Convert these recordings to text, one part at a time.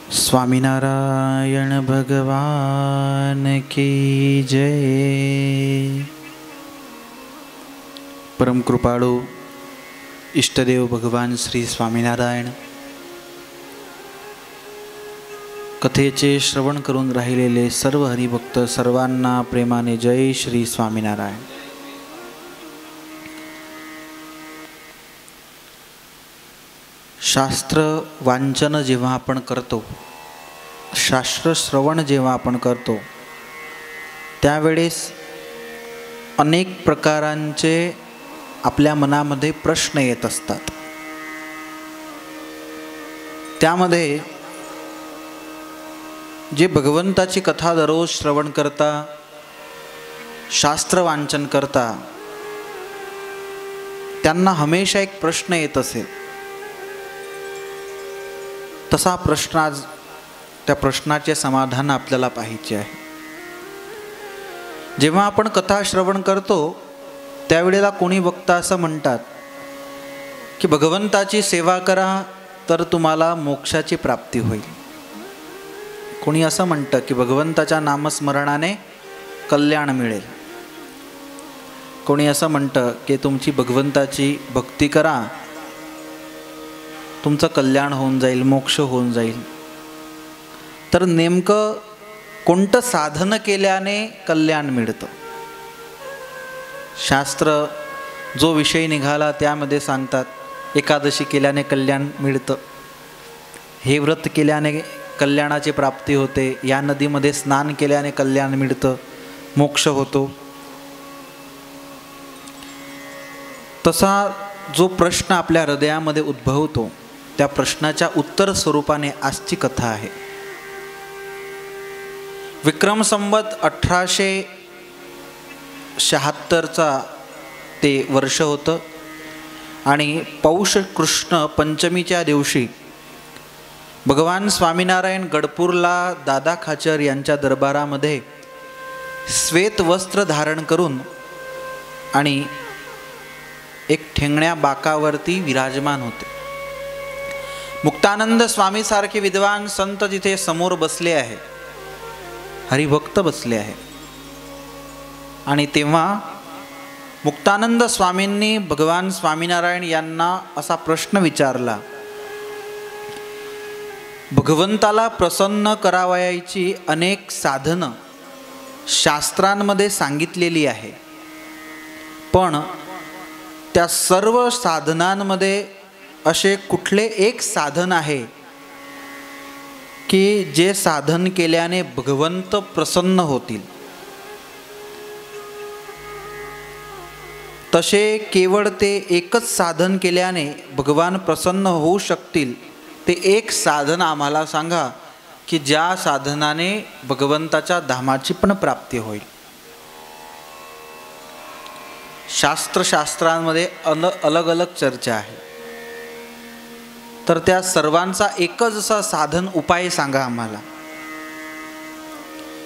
स्वामीनारायण भगवान की जय। परम कृपाळू इष्टदेव भगवान श्री स्वामीनारायण कथेचे श्रवण करून राहिलेले सर्व हरिभक्त सर्वांना प्रेमाने जय श्री स्वामीनारायण। शास्त्र वाचन जेव्हा आपण करतो, शास्त्र श्रवण जेव्हा आपण करतो, त्यावेळेस अनेक प्रकारांचे आपल्या मनामध्ये प्रश्न येत असतात। त्यामध्ये जे भगवंताची कथा दररोज श्रवण करता, शास्त्र वाचन करता, त्यांना हमेशा एक प्रश्न येत असेल। तसा प्रश्न आज त्या प्रश्नाचे समाधान आपल्याला पाहिजे आहे। जेव्हा आपण कथा श्रवण करतो त्यावेळेला कोणी वक्ता असं म्हणतात की भगवंताची सेवा करा तर तुम्हाला मोक्षाची प्राप्ती होईल। कोणी असं म्हणतं की भगवंताच्या नामस्मरणाने कल्याण मिळेल। कोणी असं म्हणतं की तुमची भगवंताची भक्ती करा, तुमचं कल्याण होऊन जाईल, मोक्ष होऊन जाईल। तर नेमकं कोणतं साधन केल्याने कल्याण मिळतं? शास्त्र जो विषय निघाला त्यामध्ये सांगतात एकादशी केल्याने कल्याण मिळतं, हे व्रत केल्याने कल्याणाची प्राप्ती होते, या नदीमध्ये स्नान केल्याने कल्याण मिळतं, मोक्ष होतो। तसा जो प्रश्न आपल्या हृदयामध्ये उद्भवतो त्या प्रश्नाच्या उत्तर स्वरूपाने आजची कथा आहे। विक्रम संवत 1876चा ते वर्ष होतं आणि पौष कृष्ण पंचमीच्या दिवशी भगवान स्वामीनारायण गडपूरला दादा खाचर यांच्या दरबारामध्ये श्वेत वस्त्र धारण करून आणि एक ठेंगण्या बाकावरती विराजमान होते। मुक्तानंद स्वामी सारखे विद्वान संत तिथे समोर बसले आहे, हरिभक्त बसले आहे। आणि तेव्हा मुक्तानंद स्वामींनी भगवान स्वामीनारायण यांना असा प्रश्न विचारला, भगवंताला प्रसन्न करावयाची अनेक साधनं शास्त्रांमध्ये सांगितलेली आहे, पण त्या सर्व साधनांमध्ये असे कुठले एक साधन आहे की जे साधन केल्याने भगवंत प्रसन्न होतील? तसे केवळ ते एकच साधन केल्याने भगवान प्रसन्न होऊ शकतील, ते एक साधन आम्हाला सांगा की ज्या साधनाने भगवंताच्या धामाची पण प्राप्ती होईल। शास्त्रांमध्ये अलग अलग चर्चा आहे, तर त्या सर्वांचा एकच असा साधन उपाय सांगा आम्हाला।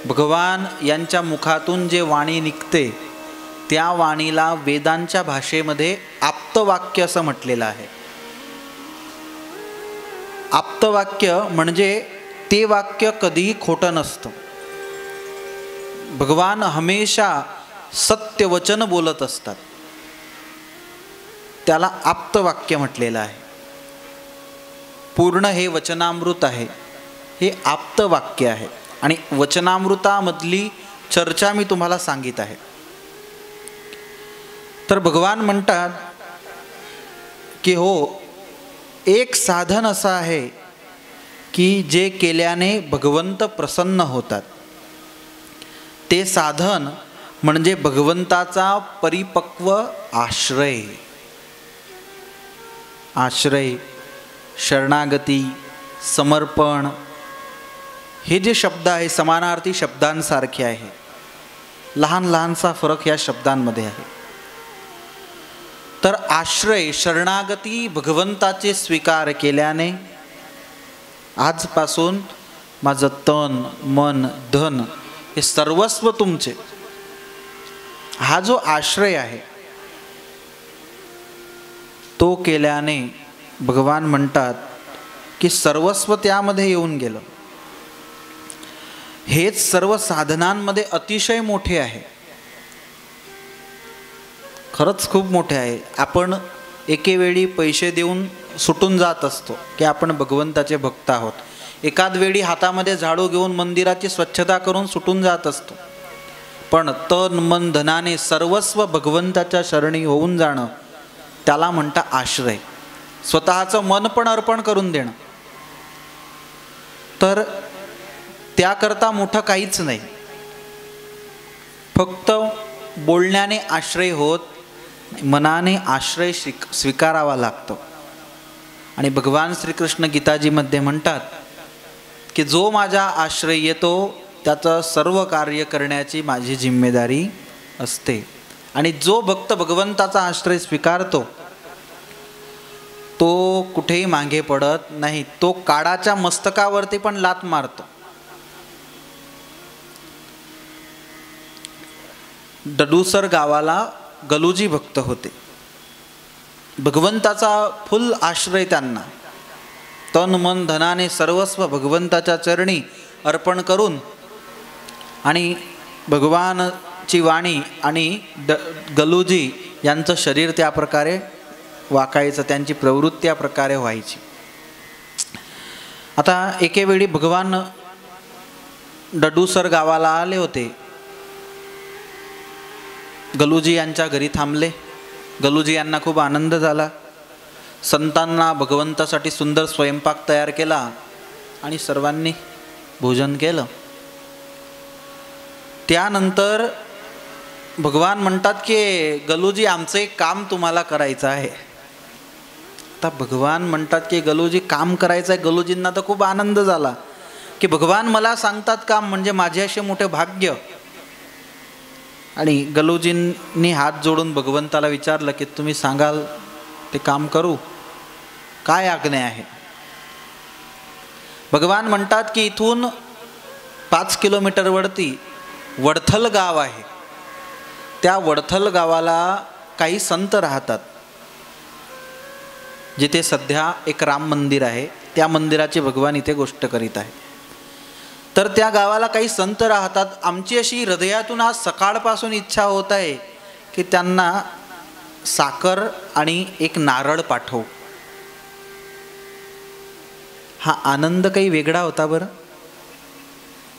भगवान यांच्या मुखातून जे वाणी निघते त्या वाणीला वेदांच्या भाषेमध्ये आप्तवाक्य असं म्हटलेलं आहे। आप्तवाक्य म्हणजे ते वाक्य कधीही खोटं नसतं। भगवान हमेशा सत्य वचन बोलत असतात, त्याला आप्तवाक्य म्हटलेलं आहे। पूर्ण हे वचनामृत आहे, हे आप्तवाक्य आहे। आणि वचनामृतामधली चर्चा मी तुम्हाला सांगित आहे। तर भगवान म्हणतात की हो, एक साधन असं आहे की जे केल्याने भगवंत प्रसन्न होतात। ते साधन म्हणजे भगवंताचा परिपक्व आश्रय। आश्रय, शरणागती, समर्पण हे जे शब्द आहे समानार्थी शब्दांसारखे आहे। लहान लहानसा फरक या शब्दांमध्ये आहे। तर आश्रय, शरणागती, भगवंताचे स्वीकार केल्याने आजपासून माझं तन, मन, धन हे सर्वस्व तुमचे, हा जो आश्रय आहे तो केल्याने भगवान म्हणतात की सर्वस्व त्यामध्ये येऊन गेलं. हेच सर्व साधनांमध्ये अतिशय मोठे आहे, खरंच खूप मोठे आहे. आपण एकेवेळी पैसे देऊन सुटून जात असतो की आपण भगवंताचे भक्त आहोत. एकाच वेळी हातामध्ये झाडू घेऊन मंदिराची स्वच्छता करून सुटून जात असतो. पण तन मन धनाने सर्वस्व भगवंताच्या शरणी होऊन जाणं, त्याला म्हणता आश्रय. स्वतःचं मन पण अर्पण करून देणं. तर त्याकरता मोठं काहीच नाही. फक्त बोलण्याने आश्रय होत, मनाने आश्रय स्वीकारावा लागतो. आणि भगवान श्रीकृष्ण गीताजीमध्ये म्हणतात की जो माझा आश्रय येतो त्याचं सर्व कार्य करण्याची माझी जिम्मेदारी असते. आणि जो भक्त भगवंताचा आश्रय स्वीकारतो तो कुठेही मागे पडत नाही. तो काळाच्या मस्तकावरती पण लात मारतो. डडूसर गावाला गलूजी भक्त होते. भगवंताचा फुल आश्रय त्यांना. तन मन धनाने सर्वस्व भगवंताच्या चरणी अर्पण करून आणि भगवानची वाणी आणि गलूजी यांचं शरीर त्या प्रकारे वाकायचं, त्यांची प्रवृत्ती त्या प्रकारे व्हायची. आता एकेवेळी भगवान डडूसर गावाला आले होते. गलूजी यांच्या घरी थांबले. गलूजी यांना खूप आनंद झाला. संतांना भगवंतासाठी सुंदर स्वयंपाक तयार केला आणि सर्वांनी भोजन केलं. त्यानंतर भगवान म्हणतात की गलूजी आमचं एक काम तुम्हाला करायचं आहे. आता भगवान म्हणतात की गलूजी काम करायचं आहे. गलूजींना तर खूप आनंद झाला की भगवान मला सांगतात काम, म्हणजे माझे असे मोठे भाग्य. आणि गलूजींनी हात जोडून भगवंताला विचारलं की तुम्ही सांगाल ते काम करू, काय आज्ञा आहे. भगवान म्हणतात की इथून 5 किलोमीटरवरती वडथल गाव आहे. त्या वडथल गावाला काही संत राहतात, जिथे सध्या एक राम मंदिर आहे. त्या मंदिराची भगवान इथे गोष्ट करीत आहे. तर त्या गावाला काही संत राहतात. आमची अशी हृदयातून आज सकाळपासून इच्छा होत आहे की त्यांना साखर आणि एक नारळ पाठवू. हा आनंद काही वेगळा होता बरं.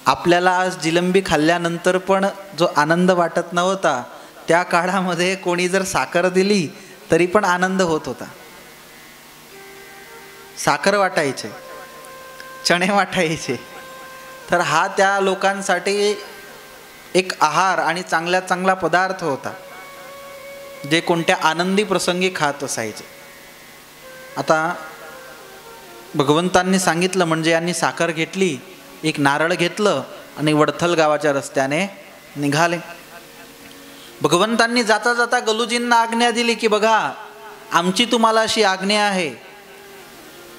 आपल्याला आज जिलंबी खाल्ल्यानंतर पण जो आनंद वाटत नव्हता, त्या काळामध्ये कोणी जर साखर दिली तरी पण आनंद होत होता. साखर वाटायचे, चणे वाटायचे. तर हा त्या लोकांसाठी एक आहार आणि चांगल्यात चांगला पदार्थ होता, जे कोणत्या आनंदी प्रसंगी खात असायचे. आता भगवंतांनी सांगितलं म्हणजे यांनी साखर घेतली, एक नारळ घेतलं आणि वडथल गावाच्या रस्त्याने निघाले. भगवंतांनी जाता जाता गलूजींना आज्ञा दिली की बघा, आमची तुम्हाला अशी आज्ञा आहे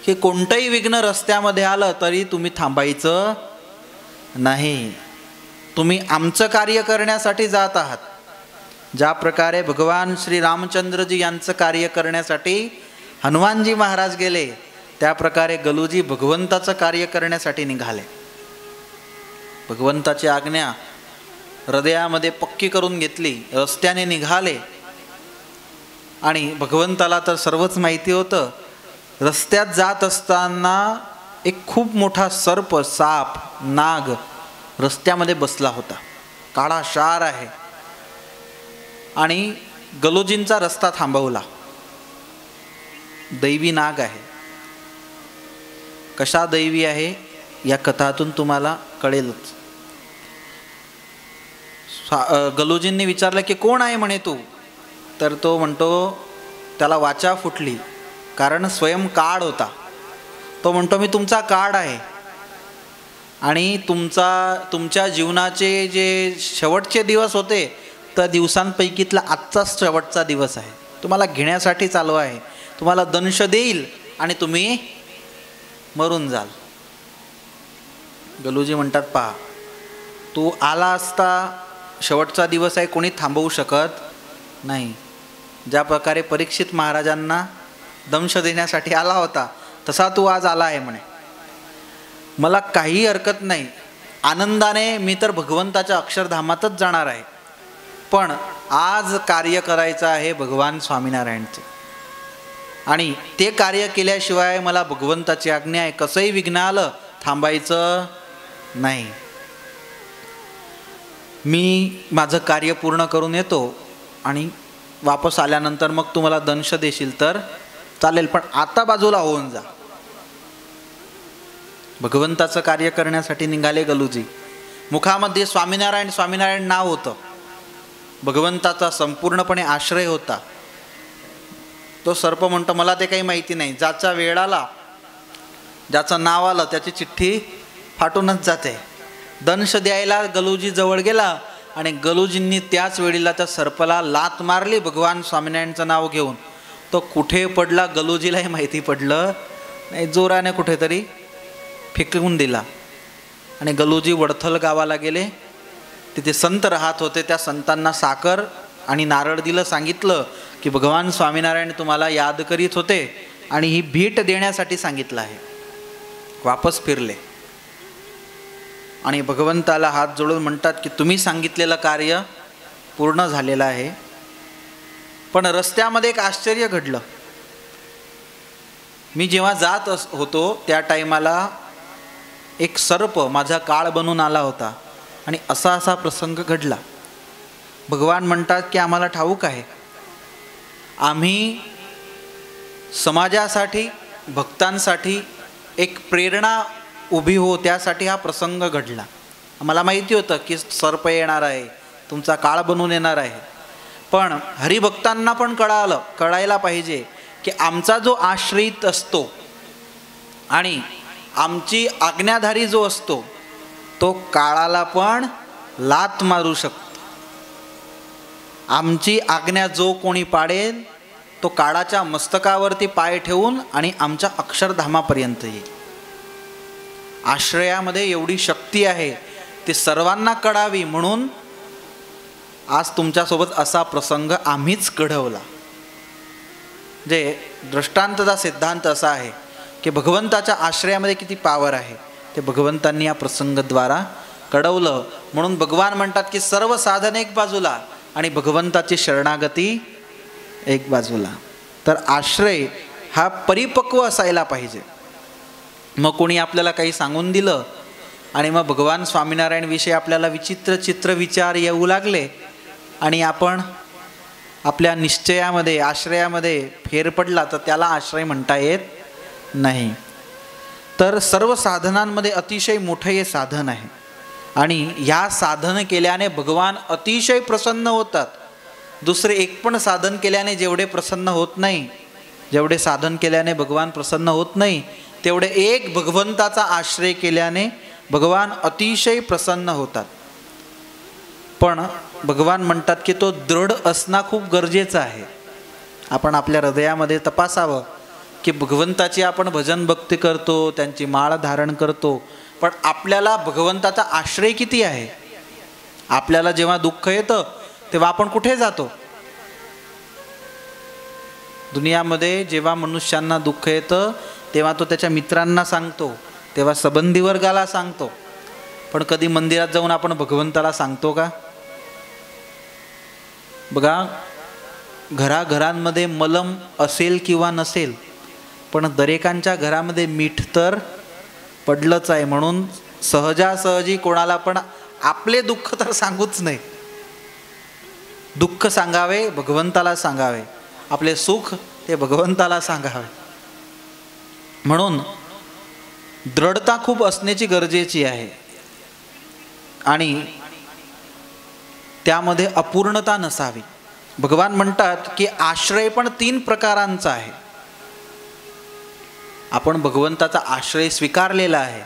की कोणतंही विघ्न रस्त्यामध्ये आलं तरी तुम्ही थांबायचं नाही. तुम्ही आमचं कार्य करण्यासाठी जात आहात. ज्या प्रकारे भगवान श्री रामचंद्रजी यांचं कार्य करण्यासाठी हनुमानजी महाराज गेले, त्या प्रकारे गलूजी भगवंताचं कार्य करण्यासाठी निघाले. भगवंताची आज्ञा हृदयामध्ये पक्की करून घेतली, रस्त्याने निघाले. आणि भगवंताला तर सर्वच माहिती होतं. रस्त्यात जात असताना एक खूप मोठा सर्प, साप, नाग रस्त्यामध्ये बसला होता. काळा शार आहे. आणि गलूजींचा रस्ता थांबवला. दैवी नाग आहे. कशा दैवी आहे या कथातून तुम्हाला कळेलच. गलूजींनी विचारलं की कोण आहे म्हणे तू. तर तो म्हणतो, त्याला वाचा फुटली, कारण स्वयं काळ होता. तो म्हणतो मी तुमचा काळ आहे आणि तुमच्या जीवनाचे जे शेवटचे दिवस होते त्या दिवसांपैकीतला आजचाच शेवटचा दिवस आहे. तुम्हाला घेण्यासाठी चालू आहे. तुम्हाला दंश देईल आणि तुम्ही मरून जाल. गलूजी म्हणतात पहा, तू आला असता, शेवटचा दिवस आहे, कोणी थांबवू शकत नाही. ज्या प्रकारे परीक्षित महाराजांना दंश देण्यासाठी आला होता, तसा तू आज आला आहे म्हणे, मला काही हरकत नाही, आनंदाने मी तर भगवंताच्या अक्षरधामातच जाणार आहे, पण आज कार्य करायचं आहे भगवान स्वामीनारायणचे, आणि ते कार्य केल्याशिवाय मला भगवंताची आज्ञा आहे, कसंही विघ्न आलं थांबायचं नाही, मी माझं कार्य पूर्ण करून येतो आणि वापस आल्यानंतर मग तू मला दंश देशील तर चालेल, पण आता बाजूला होऊन जा. भगवंताचं कार्य करण्यासाठी निघाले गलूजी. मुखामध्ये स्वामीनारायण स्वामीनारायण नाव होतं, भगवंताचा संपूर्णपणे आश्रय होता. तो सर्प म्हणतो मला ते काही माहिती नाही, ज्याचा वेळ आला ज्याचं नाव आलं त्याची चिठ्ठी फाटूनच जाते. दंश द्यायला गलूजी जवळ गेला आणि गलूजींनी त्याच वेळेला त्या सर्पाला लात मारली भगवान स्वामीनारायणचं नाव घेऊन. तो कुठे पडला गलूजीलाही माहिती पडलं नाही, जोराने कुठेतरी फेकून दिला. आणि गलूजी वडथल गावाला गेले, तिथे संत राहत होते, त्या संतांना साखर आणि नारळ दिलं, सांगितलं की भगवान स्वामीनारायण तुम्हाला याद करीत होते आणि ही भेट देण्यासाठी सांगितलं आहे. वापस फिरले आणि भगवंताला हात जोडून म्हणतात की तुम्ही सांगितलेलं कार्य पूर्ण झालेलं आहे. पण रस्त्यामध्ये एक आश्चर्य घडलं. मी जेव्हा जात होतो त्या टायमाला एक सर्प माझा काळ बनून आला होता आणि असा प्रसंग घडला. भगवान म्हणतात की आम्हाला ठाऊक आहे, आम्ही समाजासाठी भक्तांसाठी एक प्रेरणा उभी हो, त्यासाठी हा प्रसंग घडला. आम्हाला माहिती होतं की सर्प येणार आहे, तुमचा काळ बनून येणार आहे, पण हरिभक्तांना पण कळायला पाहिजे की आमचा जो आश्रित असतो आणि आमची आज्ञाधारी जो असतो तो काळाला पण लात मारू शकतो. आमची आज्ञा जो कोणी पाडेल तो काळाच्या मस्तकावरती पाय ठेवून आणि आमच्या अक्षरधामापर्यंत येईल. आश्रयामध्ये एवढी शक्ती आहे, ती सर्वांना कळावी म्हणून आज तुमच्यासोबत असा प्रसंग आम्हीच घडवला. जे दृष्टांतचा सिद्धांत असा आहे की भगवंताच्या आश्रयामध्ये किती पावर आहे ते भगवंतांनी या प्रसंगाद्वारा कळवलं. म्हणून भगवान म्हणतात की सर्व साधन एक बाजूला आणि भगवंताची शरणागती एक बाजूला. तर आश्रय हा परिपक्व असायला पाहिजे. मग कोणी आपल्याला काही सांगून दिलं आणि मग भगवान स्वामीनारायणविषयी आपल्याला विचित्र चित्र विचार येऊ लागले आणि आपण आपल्या निश्चयामध्ये आश्रयामध्ये फेर पडला तर त्याला आश्रय म्हणता येत नाही. तर सर्व साधनांमध्ये अतिशय मोठं हे साधन आहे आणि ह्या साधन केल्याने भगवान अतिशय प्रसन्न होतात. दुसरे एक पण साधन केल्याने जेवढे प्रसन्न होत नाही, जेवढे साधन केल्याने भगवान प्रसन्न होत नाही, तेवढे एक भगवंताचा आश्रय केल्याने भगवान अतिशय प्रसन्न होतात. पण भगवान म्हणतात की तो दृढ असणं खूप गरजेचं आहे. आपण आपल्या हृदयामध्ये तपासावं की भगवंताची आपण भजन भक्ती करतो, त्यांची माळ धारण करतो, पण आपल्याला भगवंताचा आश्रय किती आहे. आपल्याला जेव्हा दुःख येतं तेव्हा आपण कुठे जातो. दुनियामध्ये जेव्हा मनुष्यांना दुःख येतं तेव्हा तो त्याच्या मित्रांना सांगतो, तेव्हा संबंधी वर्गाला सांगतो, पण कधी मंदिरात जाऊन आपण भगवंताला सांगतो का. बघा, घराघरांमध्ये मलम असेल किंवा नसेल, पण दरेकांच्या घरामध्ये मीठ तर पडलंच आहे. म्हणून सहजासहजी कोणाला पण आपले दुःख तर सांगूच नाही. दुःख सांगावे भगवंताला सांगावे, आपले सुख ते भगवंताला सांगावे. म्हणून दृढता खूप असण्याची गरजेची आहे आणि त्यामध्ये अपूर्णता नसावी. भगवान म्हणतात की आश्रय पण 3 प्रकारांचा आहे. आपण भगवंताचा आश्रय स्वीकारलेला आहे,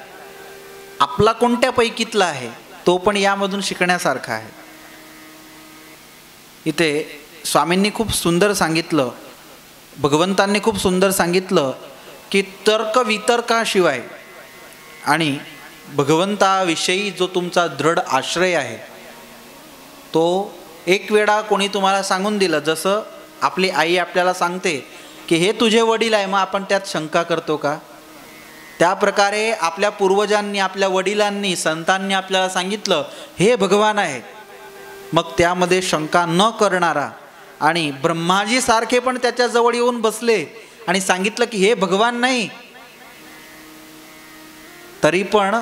आपला कोणत्या पैकीतला आहे तो पण यामधून शिकण्यासारखा आहे. इथे स्वामींनी खूप सुंदर सांगितलं, भगवंतांनी खूप सुंदर सांगितलं की तर्क वितर्काशिवाय आणि भगवंताविषयी जो तुमचा दृढ आश्रय आहे तो एक वेळा कोणी तुम्हाला सांगून दिलं, जसं आपली आई आपल्याला सांगते की हे तुझे वडील आहे, मग आपण त्यात शंका करतो का. त्या प्रकारे आपल्या पूर्वजांनी, आपल्या वडिलांनी, संतांनी आपल्याला सांगितलं हे भगवान आहे, मग त्यामध्ये शंका न करणारा, आणि ब्रह्माजी सारखे पण त्याच्याजवळ येऊन बसले आणि सांगितलं की हे भगवान नाही, तरी पण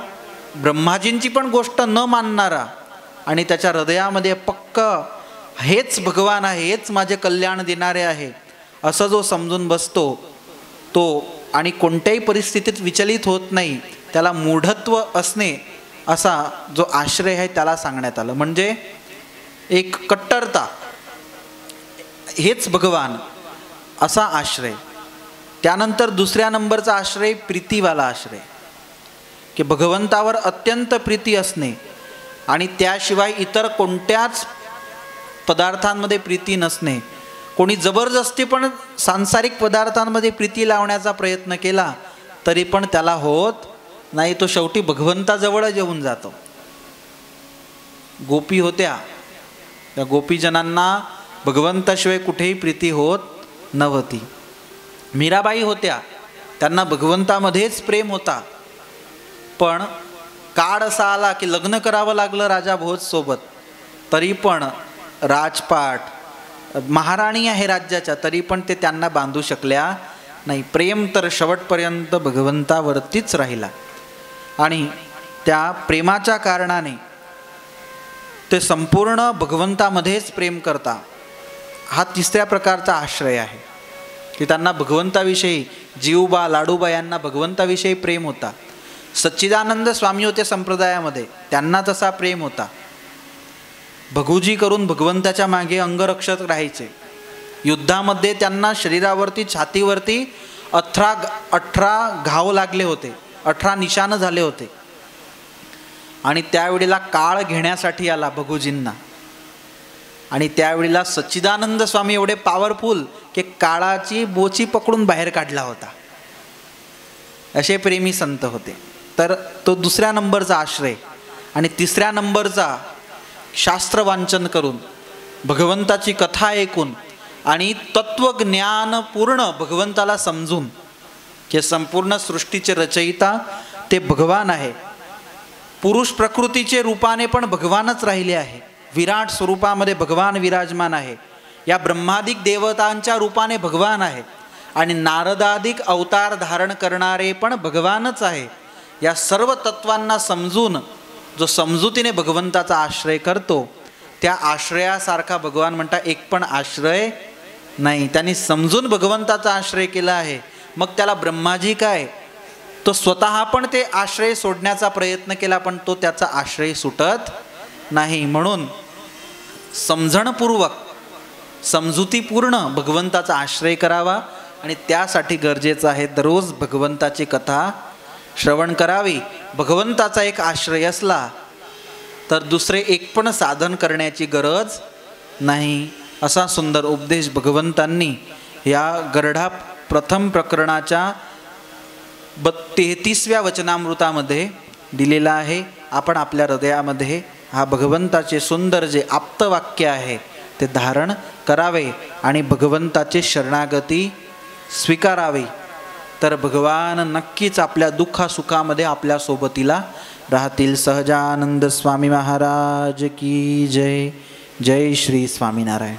ब्रह्माजींची पण गोष्ट न मानणारा आणि त्याच्या हृदयामध्ये पक्क हेच भगवान आहे, हेच माझे कल्याण देणारे आहे असं जो समजून बसतो तो आणि कोणत्याही परिस्थितीत विचलित होत नाही, त्याला मूढत्व असणे असा जो आश्रय आहे त्याला सांगण्यात आलं. म्हणजे एक कट्टरता, हेच भगवान असा आश्रय. त्यानंतर दुसऱ्या नंबरचा आश्रय प्रीतीवाला आश्रय, की भगवंतावर अत्यंत प्रीती असणे आणि त्याशिवाय इतर कोणत्याच पदार्थांमध्ये प्रीती नसणे. कोणी जबरदस्ती पण सांसारिक पदार्थांमध्ये प्रीती लावण्याचा प्रयत्न केला तरी पण त्याला होत नाही, तो शेवटी भगवंताजवळ येऊन जातो. गोपी होत्या, त्या गोपीजनांना भगवंताशिवाय कुठेही प्रीती होत नव्हती. मीराबाई होत्या, त्यांना भगवंतामध्येच प्रेम होता, पण काळ असा आला की लग्न करावं लागलं राजा भोजसोबत, तरी पण राजपाट, महाराणी आहे राज्याच्या, तरी पण ते त्यांना बांधू शकल्या नाही. प्रेम तर शेवटपर्यंत भगवंतावरतीच राहिला आणि त्या प्रेमाच्या कारणाने ते संपूर्ण भगवंतामध्येच प्रेम करता. हा तिसऱ्या प्रकारचा आश्रय आहे की त्यांना भगवंताविषयी, जीवबा लाडूबा यांना भगवंताविषयी प्रेम होता. सच्चिदानंद स्वामी होते संप्रदायामध्ये, त्यांना तसा प्रेम होता. भगुजी करून भगवंताच्या मागे अंगरक्षक राहायचे. युद्धामध्ये त्यांना शरीरावरती, छातीवरती 18 घाव लागले होते, 18 निशाण झाले होते. आणि त्यावेळेला काळ घेण्यासाठी आला भगुजींना, आणि त्यावेळेला सच्चिदानंद स्वामी एवढे पॉवरफुल की काळाची बोची पकडून बाहेर काढला होता. असे प्रेमी संत होते. तर तो दुसऱ्या नंबरचा आश्रय. आणि तिसऱ्या नंबरचा शास्त्र वाचन करून, भगवंताची कथा ऐकून आणि तत्वज्ञान पूर्ण भगवंताला समजून की संपूर्ण सृष्टीचे रचयिता ते भगवान आहे, पुरुष प्रकृतीचे रूपाने पण भगवानच राहिले आहे, विराट स्वरूपामध्ये भगवान विराजमान आहे, या ब्रह्मादिक देवतांच्या रूपाने भगवान आहे, आणि नारदादिक अवतार धारण करणारे पण भगवानच आहे. या सर्व तत्वांना समजून जो समजुतीने भगवंताचा आश्रय करतो, त्या आश्रयासारखा भगवान म्हणता एक पण आश्रय नाही. त्यांनी समजून भगवंताचा आश्रय केला आहे, मग त्याला ब्रह्माजी काय, तो स्वतः पण ते आश्रय सोडण्याचा प्रयत्न केला पण तो त्याचा आश्रय सुटत नाही. म्हणून समजणपूर्वक, समजुतीपूर्ण भगवंताचा आश्रय करावा, आणि त्यासाठी गरजेचं आहे दररोज भगवंताची कथा श्रवण करावी. भगवंताचा एक आश्रय असला तर दुसरे एक पण साधन करण्याची गरज नाही. असा सुंदर उपदेश भगवंतांनी या गरढा प्रथम प्रकरणाच्या 33व्या वचनामृतामध्ये दिलेला आहे. आपण आपल्या हृदयामध्ये हा भगवंताचे सुंदर जे आप्तवाक्य आहे ते धारण करावे आणि भगवंताचे शरणागती स्वीकारावी, तर भगवान नक्कीच आपल्या दुःखासुखामध्ये आपल्या सोबतीला राहतील. सहजानंद स्वामी महाराज की जय. जय श्री स्वामीनारायण.